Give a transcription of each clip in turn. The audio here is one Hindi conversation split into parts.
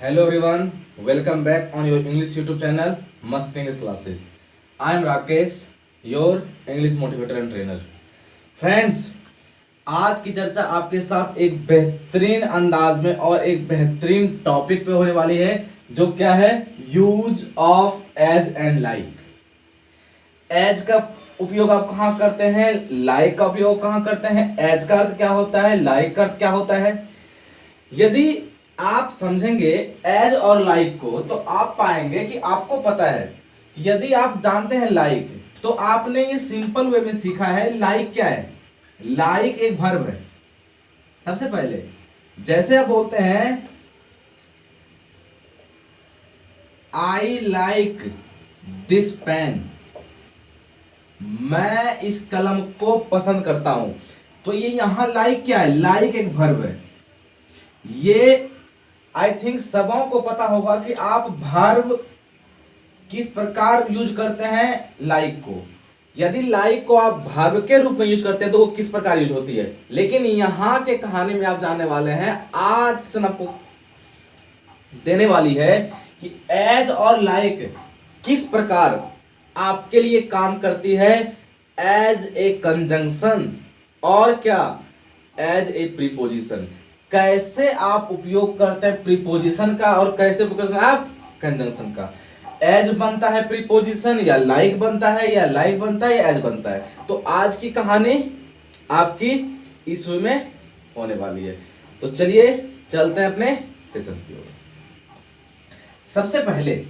Hello everyone, welcome back on your English YouTube channel Mast English Classes. I am Rakesh, your English motivator and trainer. Friends, आज की चर्चा आपके साथ एक बेहतरीन अंदाज में और एक बेहतरीन टॉपिक पे होने वाली है, जो क्या है? Use of as and like. As का उपयोग आप कहाँ करते हैं, लाइक का उपयोग कहाँ करते हैं, एज का अर्थ क्या होता है, लाइक का अर्थ क्या होता है. यदि आप समझेंगे एज और लाइक को तो आप पाएंगे कि आपको पता है. यदि आप जानते हैं लाइक, तो आपने ये सिंपल वे में सीखा है. लाइक क्या है? लाइक एक वर्ब है. सबसे पहले जैसे आप बोलते हैं आई लाइक दिस पेन, मैं इस कलम को पसंद करता हूं, तो ये यहां लाइक क्या है? लाइक एक वर्ब है. ये आई थिंक सबों को पता होगा कि आप वर्ब किस प्रकार यूज करते हैं लाइक को. यदि लाइक को आप वर्ब के रूप में यूज करते हैं तो वो किस प्रकार यूज होती है. लेकिन यहां के कहानी में आप जानने वाले हैं, आज से आपको देने वाली है कि एज और लाइक किस प्रकार आपके लिए काम करती है. एज ए कंजंक्शन और क्या? As a preposition. कैसे आप उपयोग करते हैं प्रीपोजिशन का और कैसे उपयोग करते हैं आप कंजंक्शन का. एज बनता है प्रीपोजिशन, या लाइक बनता है, या लाइक बनता है, या एज बनता है. तो आज की कहानी आपकी इस वे में होने वाली है. तो चलिए चलते हैं अपने सेशन की ओर. सबसे पहले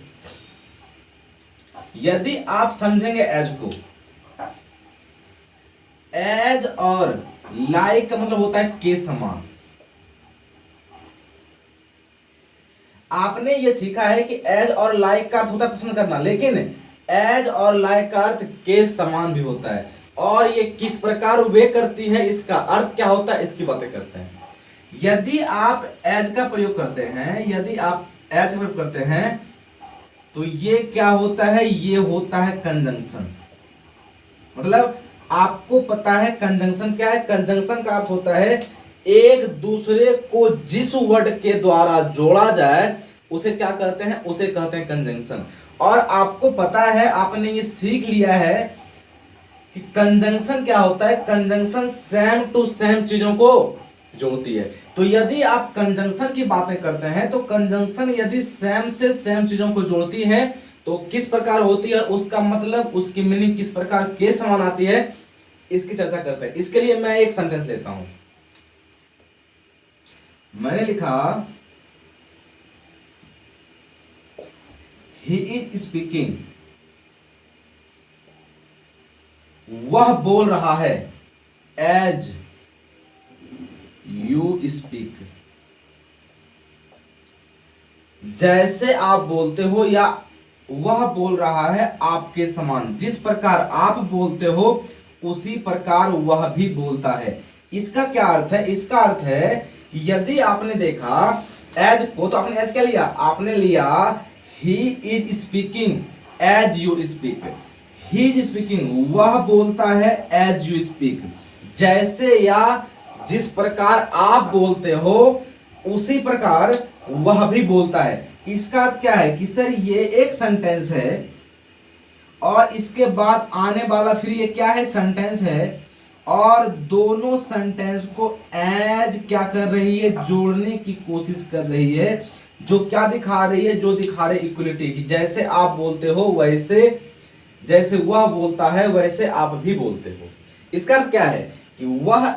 यदि आप समझेंगे एज को, एज और लाइक का मतलब होता है के समान. आपने ये सीखा है कि एज और लाइक का अर्थ होता है पसंद करना, लेकिन एज और लाइक का अर्थ के समान भी होता है. और ये किस प्रकार वे करती है, इसका अर्थ क्या होता है, इसकी बातें करते हैं. यदि आप एज का प्रयोग करते हैं, यदि आप एज का प्रयोग करते हैं तो ये क्या होता है? ये होता है कंजंक्शन. मतलब आपको पता है कंजंक्शन क्या है. कंजंक्शन का अर्थ होता है एक दूसरे को जिस वर्ड के द्वारा जोड़ा जाए उसे क्या कहते हैं? उसे कहते हैं कंजंक्शन. और आपको पता है, आपने ये सीख लिया है कि कंजंक्शन क्या होता है. कंजंक्शन सेम टू सेम चीजों को जोड़ती है. तो यदि आप कंजंक्शन की बातें करते हैं तो कंजंक्शन यदि सेम से सेम चीजों को जोड़ती है तो किस प्रकार होती है, उसका मतलब, उसकी मीनिंग किस प्रकार के समान आती है, इसकी चर्चा करते हैं. इसके लिए मैं एक सेंटेंस लेता हूं. मैंने लिखा ही इज स्पीकिंग, वह बोल रहा है, एज यू स्पीक, जैसे आप बोलते हो, या वह बोल रहा है आपके समान. जिस प्रकार आप बोलते हो उसी प्रकार वह भी बोलता है. इसका क्या अर्थ है? इसका अर्थ है कि यदि आपने देखा एज को, तो आपने एज क्या लिया? आपने लिया he is speaking as you speak. He is speaking, वह बोलता है, एज यू स्पीक, जैसे या जिस प्रकार आप बोलते हो उसी प्रकार वह भी बोलता है. इसका अर्थ क्या है कि सर ये एक सेंटेंस है और इसके बाद आने वाला फिर ये क्या है? सेंटेंस है. और दोनों सेंटेंस को एज क्या कर रही है? जोड़ने की कोशिश कर रही है. जो क्या दिखा रही है? जो दिखा रही इक्वलिटी की. जैसे आप बोलते हो वैसे, जैसे वह बोलता है वैसे आप भी बोलते हो. इसका अर्थ क्या है कि वह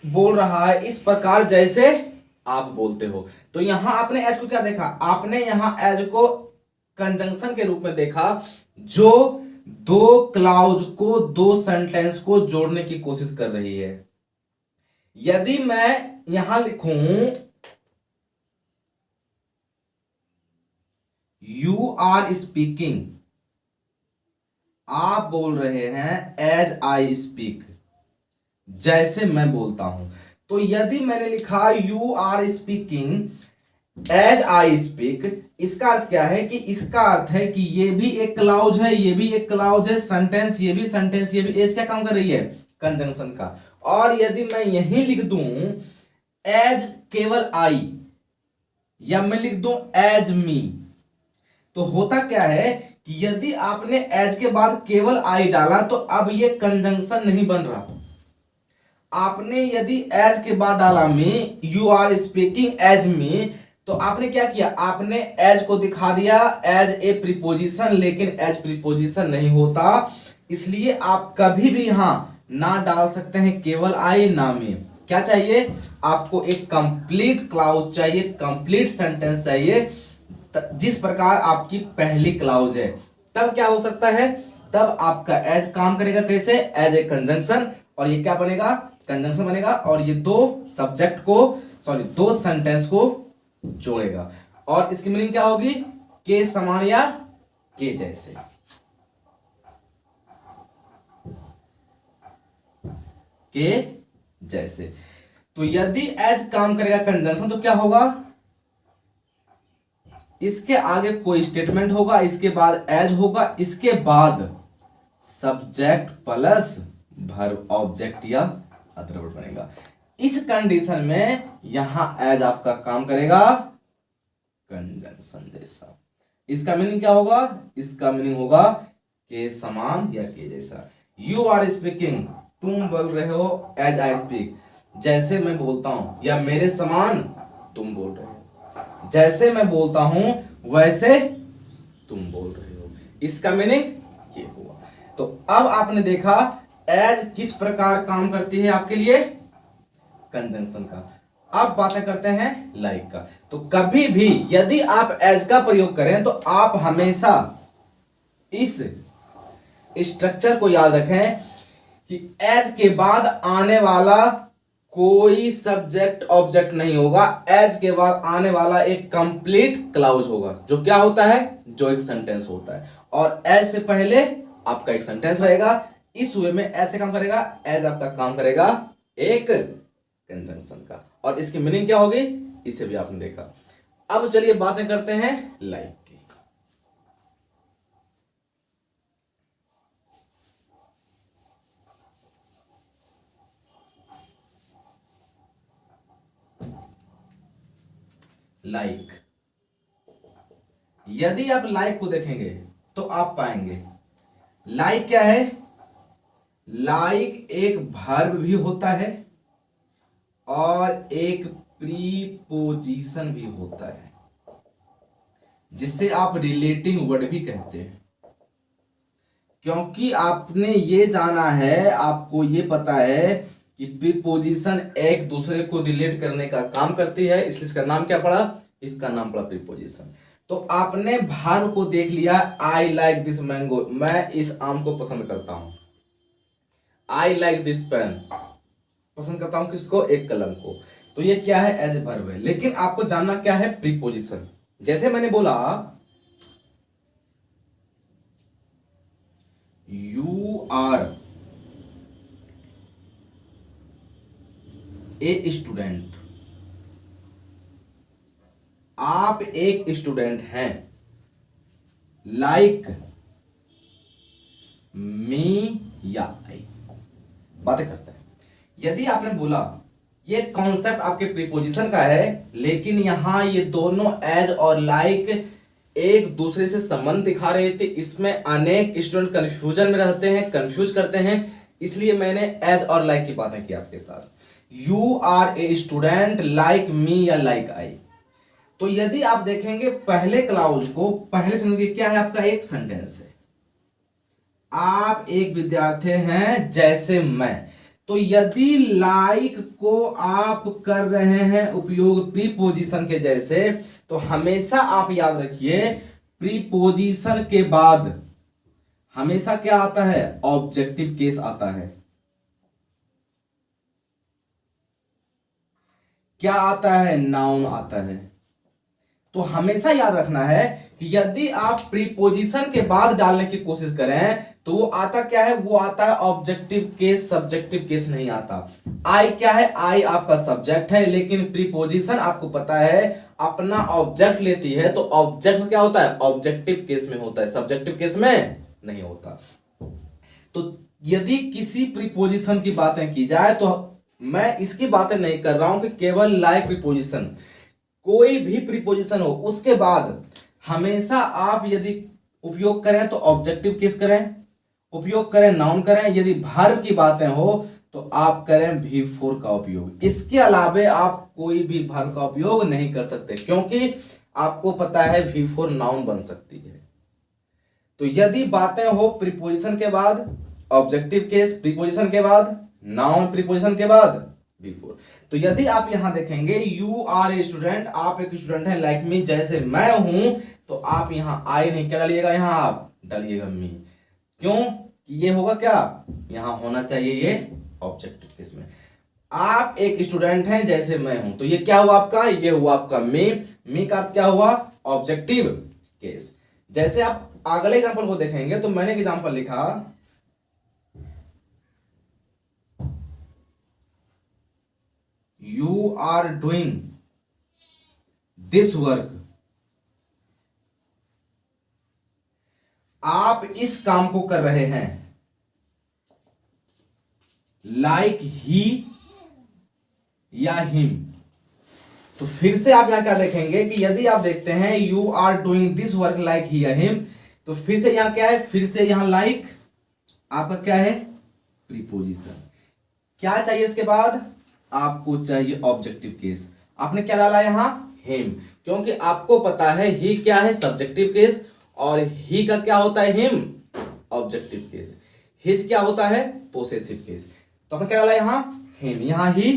बोल रहा है इस प्रकार जैसे आप बोलते हो. तो यहां आपने एज को क्या देखा? आपने यहां एज को कंजंक्शन के रूप में देखा, जो दो क्लाउज को, दो सेंटेंस को जोड़ने की कोशिश कर रही है. यदि मैं यहां लिखूं यू आर स्पीकिंग, आप बोल रहे हैं, एज आई स्पीक, जैसे मैं बोलता हूं. तो यदि मैंने लिखा you are speaking as I speak, इसका अर्थ क्या है कि इसका अर्थ है कि ये भी एक क्लाउज है, ये भी एक क्लाउज है, सेंटेंस ये भी, सेंटेंस ये भी. एज क्या काम कर रही है? कंजंक्शन का. और यदि मैं यही लिख दूं एज केवल आई, या मैं लिख दूं एज मी, तो होता क्या है कि यदि आपने एज के बाद केवल आई डाला तो अब ये कंजंक्शन नहीं बन रहा। आपने यदि एज के बाद डाला मी, यू आर स्पीकिंग एज मी, तो आपने क्या किया, आपने एज को दिखा दिया एज ए प्रीपोजिशन, लेकिन एज प्रीपोजिशन नहीं होता। इसलिए आप कभी भी यहां ना डाल सकते हैं केवल आई ना में। क्या चाहिए आपको, एक कंप्लीट क्लाउज चाहिए, कंप्लीट सेंटेंस चाहिए, जिस प्रकार आपकी पहली क्लाउज है। तब क्या हो सकता है, तब आपका एज काम करेगा कैसे, एज ए कंजंक्शन, और ये क्या बनेगा, कंजंक्शन बनेगा, और ये दो सब्जेक्ट को दो सेंटेंस को जोड़ेगा। और इसकी मीनिंग क्या होगी, के समान या के जैसे। के जैसे। तो यदि एज काम करेगा कंजंक्शन तो क्या होगा, इसके आगे कोई स्टेटमेंट होगा, इसके बाद एज होगा, इसके बाद सब्जेक्ट प्लस वर्ब ऑब्जेक्ट या अदर वर्ड बनेगा। इस कंडीशन में यहां एज आपका काम करेगा कंजंक्शन जैसा। इसका मीनिंग क्या होगा, इसका मीनिंग होगा के समान या के जैसा। यू आर स्पीकिंग, तुम बोल रहे हो, एज आई स्पीक, जैसे मैं बोलता हूं, या मेरे समान तुम बोल रहे हो, जैसे मैं बोलता हूं वैसे तुम बोल रहे हो। इसका मीनिंग ये हुआ। तो अब आपने देखा एज किस प्रकार काम करती है आपके लिए, कंजंक्शन का। अब बातें करते हैं लाइक का। तो कभी भी यदि आप एज का प्रयोग करें तो आप हमेशा इस स्ट्रक्चर को याद रखें कि एज के बाद आने वाला कोई सब्जेक्ट ऑब्जेक्ट नहीं होगा, एज के बाद आने वाला एक कंप्लीट क्लाउज होगा, जो क्या होता है, जो एक सेंटेंस होता है, और एज से पहले आपका एक सेंटेंस रहेगा। इस वे में एज से काम करेगा, एज आपका काम करेगा एक कंजंक्शन का। और इसकी मीनिंग क्या होगी, इसे भी आपने देखा। अब चलिए बातें करते हैं लाइक की। लाइक, यदि आप लाइक को देखेंगे तो आप पाएंगे लाइक क्या है, लाइक एक वर्ब भी होता है और एक प्रीपोजिशन भी होता है, जिससे आप रिलेटिंग वर्ड भी कहते हैं। क्योंकि आपने ये जाना है, आपको ये पता है कि प्रीपोजिशन एक दूसरे को रिलेट करने का काम करती है, इसलिए इसका नाम क्या पड़ा, इसका नाम पड़ा प्रीपोजिशन। तो आपने वर्ब को देख लिया, आई लाइक दिस मैंगो, मैं इस आम को पसंद करता हूं। आई लाइक दिस पेन, पसंद करता हूं किसको, एक कलम को। तो ये क्या है, एज ए वर्ब है। लेकिन आपको जानना क्या है, प्रीपोजिशन। जैसे मैंने बोला यू आर ए स्टूडेंट, आप एक स्टूडेंट हैं। लाइक मी या आई, बातें करते हैं। यदि आपने बोला ये कॉन्सेप्ट आपके प्रीपोजिशन का है, लेकिन यहां ये दोनों एज और लाइक एक दूसरे से संबंध दिखा रहे थे, इसमें अनेक स्टूडेंट कंफ्यूजन में रहते हैं, कंफ्यूज करते हैं, इसलिए मैंने एज और लाइक की बातें की आपके साथ। You are a student like me या लाइक आई। तो यदि आप देखेंगे पहले क्लाउज को, पहले से क्या है, आपका एक सेंटेंस है, आप एक विद्यार्थी हैं जैसे मैं। तो यदि लाइक को आप कर रहे हैं उपयोग प्रीपोजिशन के जैसे, तो हमेशा आप याद रखिए प्रीपोजिशन के बाद हमेशा क्या आता है, ऑब्जेक्टिव केस आता है। क्या आता है, नाउन आता है। तो हमेशा याद रखना है कि यदि आप प्रीपोजिशन के बाद डालने की कोशिश करें तो वो आता क्या है, वो आता है ऑब्जेक्टिव केस, सब्जेक्टिव केस नहीं आता। आई क्या है, आई आपका सब्जेक्ट है, लेकिन प्रीपोजिशन आपको पता है अपना ऑब्जेक्ट लेती है, तो ऑब्जेक्ट क्या होता है, ऑब्जेक्टिव केस में होता है, सब्जेक्टिव केस में नहीं होता। तो यदि किसी प्रीपोजिशन की बातें की जाए तो मैं इसकी बातें नहीं कर रहा हूं कि केवल लाइक प्रीपोजिशन, कोई भी प्रीपोजिशन हो उसके बाद हमेशा आप यदि उपयोग करें तो ऑब्जेक्टिव केस करें, उपयोग करें नाउन करें, यदि वर्ब की बातें हो तो आप करें V4 का उपयोग। इसके अलावे आप कोई भी वर्ब का उपयोग नहीं कर सकते, क्योंकि आपको पता है V4 नाउन बन सकती है। तो यदि बातें हो प्रीपोजिशन के बाद ऑब्जेक्टिव केस, प्रीपोजिशन के बाद नाउन, प्रीपोजिशन के बाद V4। तो यदि आप यहां देखेंगे यू आर ए स्टूडेंट, आप एक स्टूडेंट हैं लाइक मी, जैसे मैं हूं, तो आप यहां आई नहीं क्या डालिएगा, यहां आप डालिएगा मी। क्यों? ये होगा क्या, यहां होना चाहिए ये ऑब्जेक्टिव केस में। आप एक स्टूडेंट हैं जैसे मैं हूं, तो ये क्या हुआ आपका, ये हुआ आपका मी का अर्थ क्या हुआ, ऑब्जेक्टिव केस। जैसे आप अगले एग्जांपल को देखेंगे तो मैंने एग्जांपल लिखा, you are doing this work, आप इस काम को कर रहे हैं, लाइक ही या हिम। तो फिर से आप यहां क्या देखेंगे कि यदि आप देखते हैं you are doing this work like he या हिम, तो फिर से यहां क्या है, फिर से यहां लाइक आपका क्या है, प्रीपोजिशन। क्या चाहिए इसके बाद, आपको चाहिए ऑब्जेक्टिव केस। आपने क्या डाला यहां, हिम, क्योंकि आपको पता है ही क्या है, सब्जेक्टिव केस, और ही का क्या होता है, हिम, ऑब्जेक्टिव केस। हिज क्या होता है, पोसेसिव केस। तो आपने क्या डाला यहां, हिम, यहां ही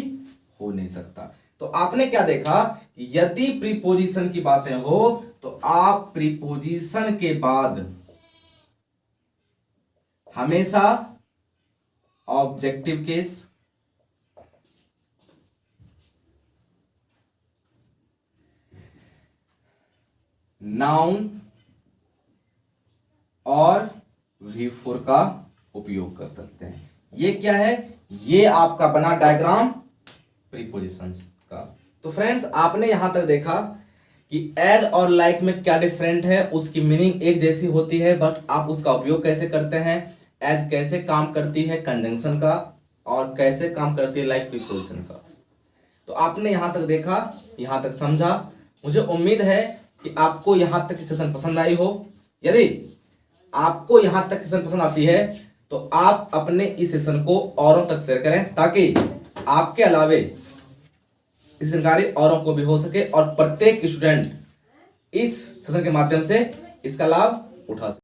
हो नहीं सकता। तो आपने क्या देखा कि यदि प्रीपोजिशन की बातें हो तो आप प्रीपोजिशन के बाद हमेशा ऑब्जेक्टिव केस, नाउन और V4 का उपयोग कर सकते हैं। ये क्या है, ये आपका बना डायग्राम प्रीपोजिशंस का। तो फ्रेंड्स आपने यहां तक देखा कि एज और लाइक में क्या डिफरेंट है, उसकी मीनिंग एक जैसी होती है, बट आप उसका उपयोग कैसे करते हैं। एज कैसे काम करती है कंजंक्शन का, और कैसे काम करती है लाइक प्रीपोजिशन का। तो आपने यहां तक देखा, यहां तक समझा। मुझे उम्मीद है कि आपको यहां तक की सेशन पसंद आई हो। यदि आपको यहां तक की सेशन पसंद आती है तो आप अपने इस सेशन को औरों तक शेयर करें, ताकि आपके अलावे इस जानकारी औरों को भी हो सके और प्रत्येक स्टूडेंट इस सेशन के माध्यम से इसका लाभ उठा सके।